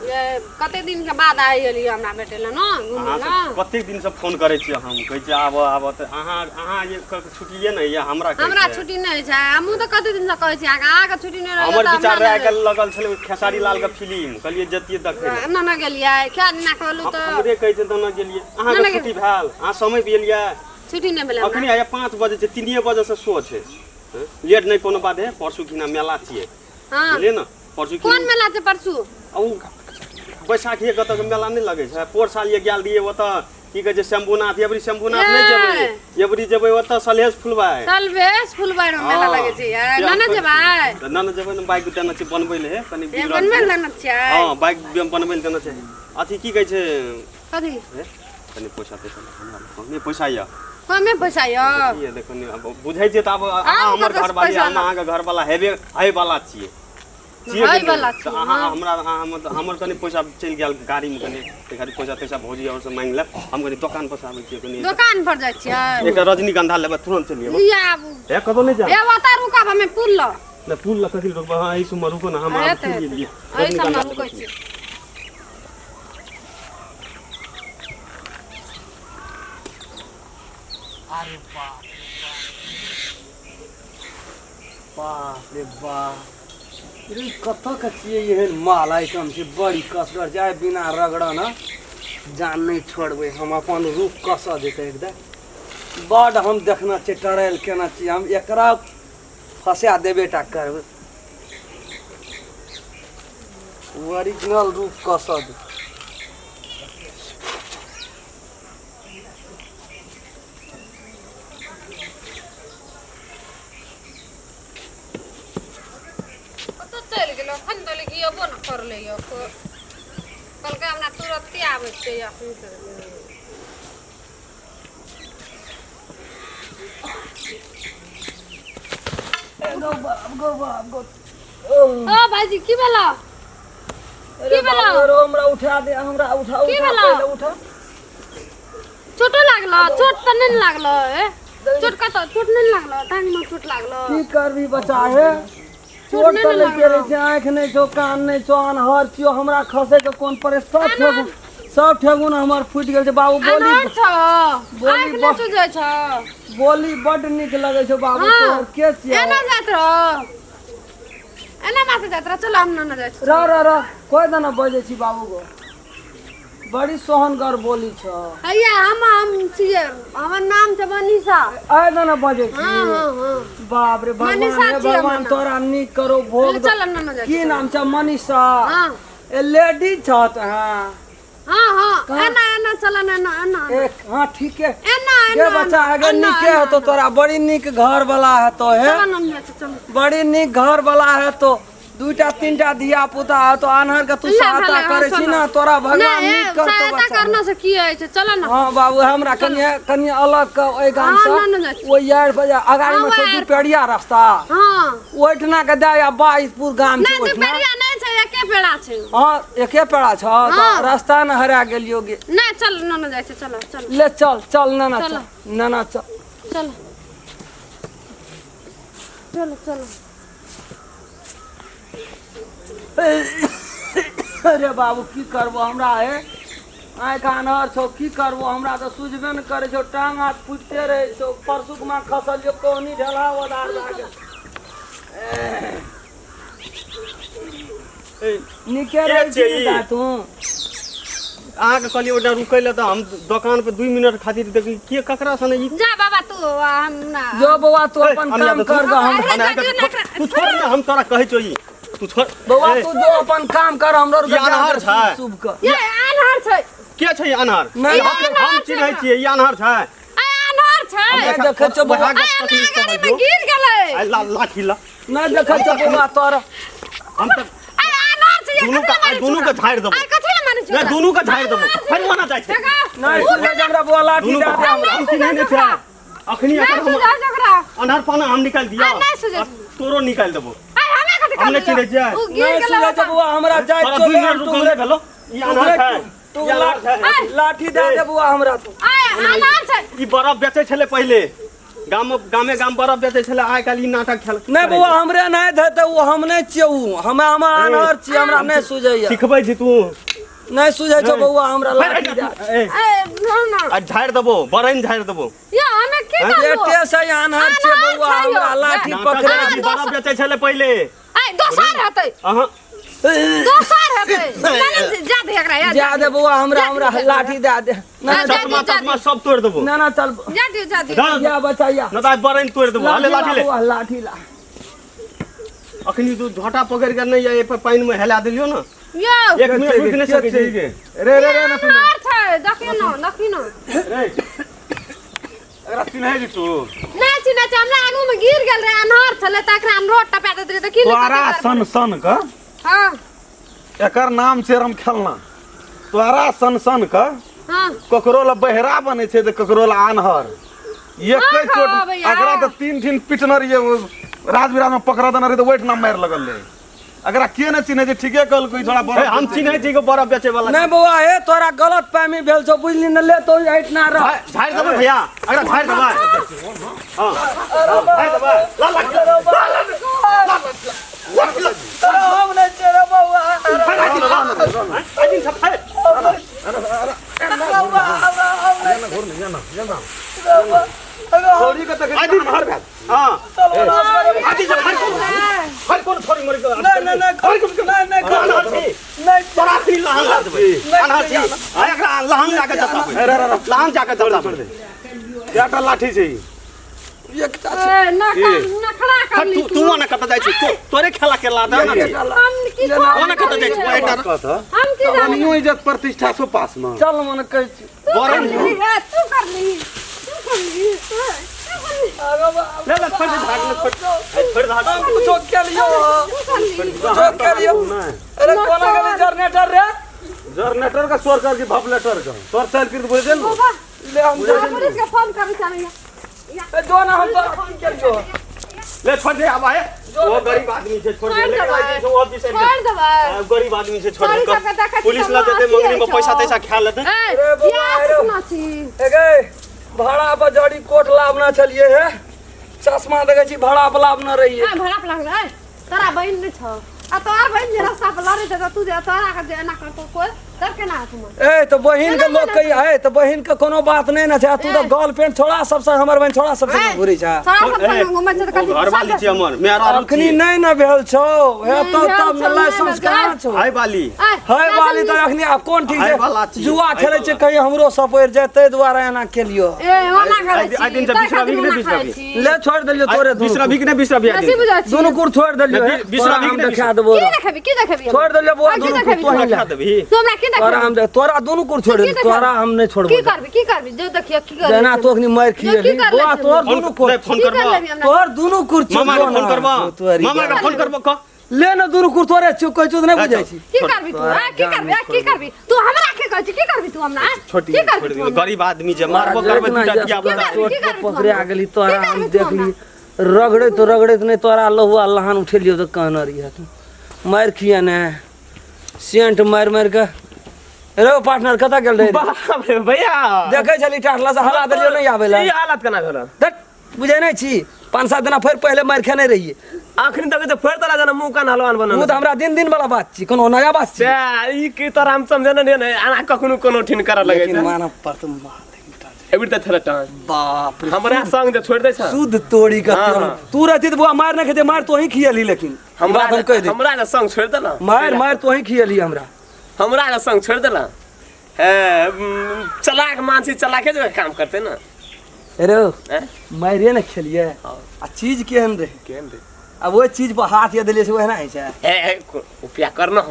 कते दिन के बाद आइली हमरा बेटे ल न घुमे ल कते दिन से फोन करे छी हम कहै छी आब त अहाँ ये छुट्टीए नै या हमरा छुट्टी नै छै हमहु त कते दिन से कहै छी आगा के छुट्टी नै रहल हमर विचार रहे के लगल छले खेसारी लाल के फिल्म कहलिए जतिए देखे न गेलियै क्या ना कहलु त हमरे कहै छै त न गेलिए अहाँ के छुट्टी भेल अहाँ समय भेलिए छुट्टी नै भेल अखनी आया 5 बजे छै 3 बजे से शो छै लेट नै कोनो बात है परसू खिना मेला छिए हां ले न परसू कोन मेला छै परसू औ बैसाखी के त मेला नै लगै छै पोर साल ये गेल दिए ओत की कहै छै शंभुनाथ एबरी शंभुनाथ नै जेबै एबरी जेबै ओत सलहेश फुलबाई रो मेला लगै छै नन जेबै न बाइक देना छै बनबै ले कनी बनबै लेना छै हां बाइक बनबै ले देना छै अथी की कहै छै कथि कनी पैसा हमरा कमे पैसा या कमे पैसा या ये देखो अब बुझै छै त अब हमर घरवाली अहाँ के घरवाला हेबे आइ वाला छियै हाय वाला छी हमरा हमर कनी पैसा चल गेल गाड़ी में कनी खाली पैसा भौजी और से मांग ले हम कनी दुकान पर आबै छी कनी दुकान पर जाय छियै एकटा रजनीगंधा लेबे तुरंत चलिए लिया आबू ए कतो नै जा ए बता रुका हमें पुल ल ना पुल ल कथि रुकबा हां ई सुम रुको ना हम आबै छी रजनीगंधा रुकै छी अरे बाप रे बाप रे कत का छिए एहन माल आइटम छै बड़ी कसगर जाय बिना रगड़ न जान नहीं छोड़बे हम अपन रूप कस देते एकदम बड हम देखना छै टरेल केना छी हम एकरा फसा देबे टा करबे ओरिजिनल रूप कस दे कर ले कल के हमरा तुरंत आबै छै अखनी ओ भाईजी की भेला की भेला हमरा उठा दे हमरा उठा पहले उठा चोट लागलो चोट त नहीं लागलो चोट का तो चोट नहीं लागलो टांग में चोट लागलो की करबी बच्चा है चोट त लगे रे छै आंख नहीं छो कान नहीं छो अनहर छियो हमरा खसे के कोन परे सब ठेगुन हमर फुट गेल छै बाबू बोली बोली बड निक लगे छै बाबू तोहर के छियै एना जात रो एना मासे जात रो चल हम न जाय र कोइ दना बजे छी बाबू गो बड़ी सोहनगर बोली छ हैया हम छियै हमर नाम छै मनीषा आय दना बजे छी बाप रे भगवान तोरा निक करो भोग चल न जाय की नाम छ मनीषा हां ए लेडी छ हां हां एना चल ना एक हां ठीक है के बच्चा अगर निके है तो तोरा बड़ी निक घर वाला है तो है बड़ी निक घर वाला है तो दूटा तीनटा धिया पुता है तो अनहर के तू सहायता करे छी ना तोरा भगवान निक कर तो सहायता करना से की है चल ना हां बाबू हमरा कनी अलग का ओइ गाम से ओ यार बजा अगाड़ी में छै दू पेड़िया रास्ता हां ओठना के दाया 22पुर गाम छै ओठना पेड़िया नहीं छै एके पेड़ा छै हां एके पेड़ा छ तो रास्ता न हरा गेलियो गे नहीं चल न जाय छै चल ले चल ना चल अरे बाबू की करबो हमरा है आँख अनहर छो की करबो हमरा तो सुझबे न करे छो टांग हाथ फुटते रहे छो परसुक में खसल जो कोनी ढेला वदार लागे निके रे तू आहा के कहलिए ओडा रुकै ले त हम दुकान पे 2 मिनट खातिर देखि के ककरा सने जा बाबा तू हम ना जो बाबा तू अपन काम कर ग हम तू छोड़ ना हम तोरा कहै छौ ई तू छोड़ बाबा तू जो अपन काम कर हमरो अनहर छै शुभ कर ये अनहर छै के छै अनहर नहीं हम चिन्है छियै ई अनहर छै अनहर छै देख छ बाबा गिर गेलै लाठी ला नहीं देख छ बाबा तोरा हम त दोनों का झाड़ देबो नहीं दोनों का झाड़ देबो फिर माना जाय छै नहीं सुने हमरा बुआ लाठी दे दे हम चिन्है नै छै अखनी अनहर पाना हम निकाल दिया तोरो निकाल देबो हमने चिन्है छै नहीं सुने बुआ हमरा जाय तो 2 मिनट रुक ले भेलो ई अनहर छै तू लाठी दे दे बुआ हमरा तू अनहर छै ई बड़ा बेचै छले पहले गाम बर्फ बेचे छले आइ काल्हि नाटक खेल नहीं बउआ हमरे नहीं थे तो वो हम नहीं छियै हमें अनहर छियै हमरा नहीं सुझैया सिखबै छी तू नहीं सुझै छौ बउआ हमरा लाठी दे ए ना आ झाड़ देबो बरैन झाड़ देबो या हमें की करबो एते से अनहर छियै बउआ हमरा लाठी पकड़े बर्फ बेचे छले पहिले ए दोसर हेतै अहाँ दोसर हेतै जा दे एकरा जा दे बउआ हमरा लाठी दे दे चश्मा सब तोड़ देबो ना चल जा दे या बचाइया न त बरैन तोड़ देबो हाले लाठी ले लाठी ला अखनी तू झोटा पकड़ के नहीं ये पानी में हेला देलियो ना यो 1 मिनट रुक नहीं सकै छै रे ना छै देखिन रे अगर चिन्है जी तू ना चिन्ह छै हमरा आगू में गिर गेल रे अनहर छले त एकरा हम रोड टपा दैत रे त की तोरा सन का हां एकर नाम छै रम खेलना तोरा सन का हां ककरो ला बहरा बने छै त ककरो ला आनहर एकै चोट भैया। अगरा त 3 दिन पिटनर ये राजविराज में पकड़ा देना रे त वेट नाम मार लगल ले अगरा के न चिन्हे जे ठीके कहल कोई थोड़ा बड़ा हम चिन्है छी के बर्फ बेचे वाला नहीं बउआ हे तोरा गलत फहमी भेल छौ बुझली न ले तो हट ना रह झाड़ देबो भैया अगर झाड़ देबो हां झाड़ देबो ला हम नहीं चले बउआ आदिन सब है थोड़ी का तक आदिन मार भेल हां आदिन सब हर कोन थोड़ी मर गयो नहीं तोरा फिर लहन ला देबे अनहर छी एकरा लहन जाके जता लहन जाके जता केटा लाठी छै एकटा ए नखड़ा कर ली तू न कत जाय छी तोरे खेला के ला दे ना हम की ओने कत जाय छी एटा हम की जाने न्यू इज्जत प्रतिष्ठा छो पास में चल मन कह बरन तू कर ली ले ले फट झाड़ ले फट झाड़ कुछ के लियो कुछ के लियो अरे कोना के जनरेटर रे जनरेटर का स्वर कर के भापलेटर का तोर चल के बोल दे ले हम पुलिस के फोन कर चाहिए जो ना हम फोन के लियो ले छोड़ दे अब आए वो गरीब आदमी से छोड़ दे ले आई से और भी से छोड़ देबा गरीब आदमी से छोड़ छोड़ दे दे पुलिस ला देते मंगनी में पैसा तैसा खा लेते ए क्या सुना छी एगे भाड़ा पर जड़ी कोट लावना चलिए है चश्मा देखे छी भाड़ा पर लावना रही है हां भड़ा पलाग रे तोरा बहन ने छ आ तोर बहन जे रास्ता पर लड़े त तू जे तोरा के जे एना कर तो कोई तब केना तुम ए तो बहन के लोग कही है तो बहन के कोनो बात नहीं ना छै तू तो गर्लफ्रेंड छोड़ा सबसे हमर बहन छोड़ा सबसे घुरी छ सारा सब घुमै छ त कल घर वाली छी हमर मेरा अखनी नहीं ना भेल छौ हे तो तब न लाइसेंस कहां छौ हाय वाली हाय वाली तो अखनी अब कौन ठीक हाय वाला है छी। जुआ खेले छै कहीं हमरो सपोर जेते द्वारा एना के लियो ए ओना करे छी आई दिन से बिसरा भी नहीं बिसरा भी ले छोड़ देलियो तोरे बिसरा भी नहीं बिसरा भी ऐसी बुझा छी दोनों कुर छोड़ देलियो ले, बिसरा भी हम के दिखा देबो की देखबी छोड़ देलियो बुआ की दोनों देखबी कुर तो ही खा देबी तू हमरा की तोरा देखबी हम तोरा दोनों कुर छोड़ की देखबी? तोरा हम नहीं छोड़बो की करबी जो देखियो की करबी जना तो अखनी मार जो की खिए कर बुआ ले तोर छी? दोनों कुर फोन की कर करबो लेबी हमरा तोर दोनों कुर मामा छोड़ के फोन करबो मामा के फोन करबो क ले ना दोनों कुर तोरे चुप कह चुत नहीं बुझाई छी की करबी तू की करबी तू हमरा के कहै छी की करबी तू हमरा छोटी की करबी तू गरीब आदमी जे मारबो करबो दूटा किया बता चोट पे पकड़े आ गेली तोरा हम देख ली रगड़े नहीं तोरा लहुआ लहान उठेलियो तो कहना रही है मार खिया ने सेंट मार के रे पार्टनर कता गेल रे बाप रे भैया देखे छली टाटला से हला देलियो नहीं आवेला ई हालत केना भेल देख बुझे नहीं छी 5-7 दिन फिर पहले मार खाने रहिए आखिर तक तो फेर तला जना मुंह कान हलवान बनल वो तो हमरा दिन वाला बात छी कोनो नया बात छी ई की तर हम समझे न आना कखनो कोनो ठिन कर लगे लेकिन मानव पर तुम एबिर त थरा टान बाप रे हमरा संग जे छोड़ दे छ शुद्ध तोड़ी का हाँ। तू रहती तो बुआ मार ना खेते मार तो ही खियली लेकिन हमरा बात हम कह दे हमरा ना संग छोड़ दे ना मार तो ही खियली हमरा ना संग छोड़ दे ना चलाक मानसी चलाके जो काम करते ना अरे मारे ना खेलिए आ चीज केहन रे केन रे अब वो चीज पर हाथ या देलिए से वह ना है छै ए उपिया करना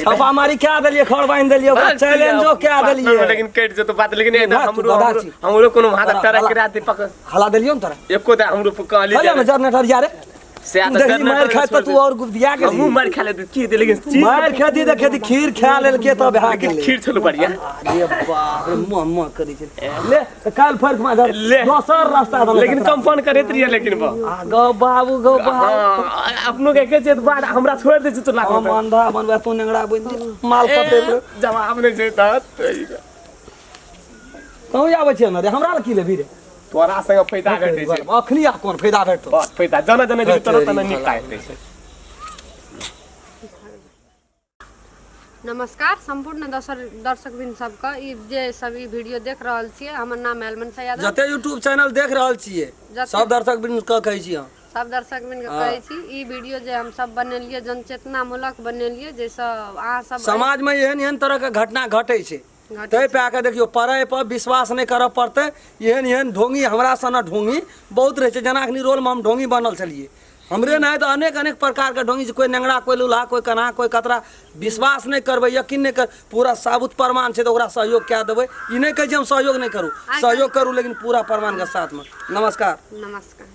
छापा मारी क्या देलिए खड़ बांध देलिए चैलेंजो क्या देलिए लेकिन कट जे तो बात लेकिन ना, तू बता छी। हमरो कोनो हाथ टरा के रात पक हला देलियो न तोरा एको त हमरो कहली हला में जनरेटर यार से तू देखली मार खा तो तू और गुदिया के हमहु मार खा ले की दे लेकिन चीज मार खेती देखती खीर खा लेल के तब भा गेल खीर छलो बढ़िया अरे बाप रे मुंह करी छै ले तो काल फर्क में ले। दोसर रास्ता दन लेकिन कम फोन करैत रहिए लेकिन बा गो बाबू अपनो के के चेत बाद हमरा छोड़ दे तो लाख हम अंधा बनबा तू नेंगड़ा बन माल कते जवाब नहीं छै त कहूँ आबै छियै न रे हमरा ल की लेबी रे तोरा संग फायदा भेटै छै अखनी आ कोन फायदा भेटतो बस फायदा जना जना जे तरह तना निकाय छै। नमस्कार संपूर्ण दर्शकबिन सबका ई जे सब ई वीडियो देख रहल छियै, हमर नाम एलमन सैयद। जते यूट्यूब चैनल देख रहल छियै सब दर्शक बिन के कहै छी हम, सब दर्शकबिन के कहै छी ई वीडियो जे हम सब बनेलियै जनचेतना मूलक बनेलियै, जैसे अहाँ सब समाज में एहन एहन तरह के घटना घटे छै तै पे आके देखियो पढ़े पर विश्वास नहीं करऽ पड़ते। एहन एहन ढोंगी हमरा सन ढोंगी बहुत रहे छै, जना अखनी रोल में हम ढोंगी बनल छलिए, हमरे नहीं तो अनेक अनेक प्रकार के ढोंगी, कोई नेंगड़ा कोई लूल्हा कोई कन्हा कोई कतरा। विश्वास नहीं करबै यकीन नहीं कर, पूरा साबुत प्रमाण छै तो ओकरा सहयोग क्या देबै। ई नहीं कहै छै हम सहयोग नहीं करूँ, सहयोग करूँ लेकिन पूरा प्रमाण के साथ में। नमस्कार। नमस्कार।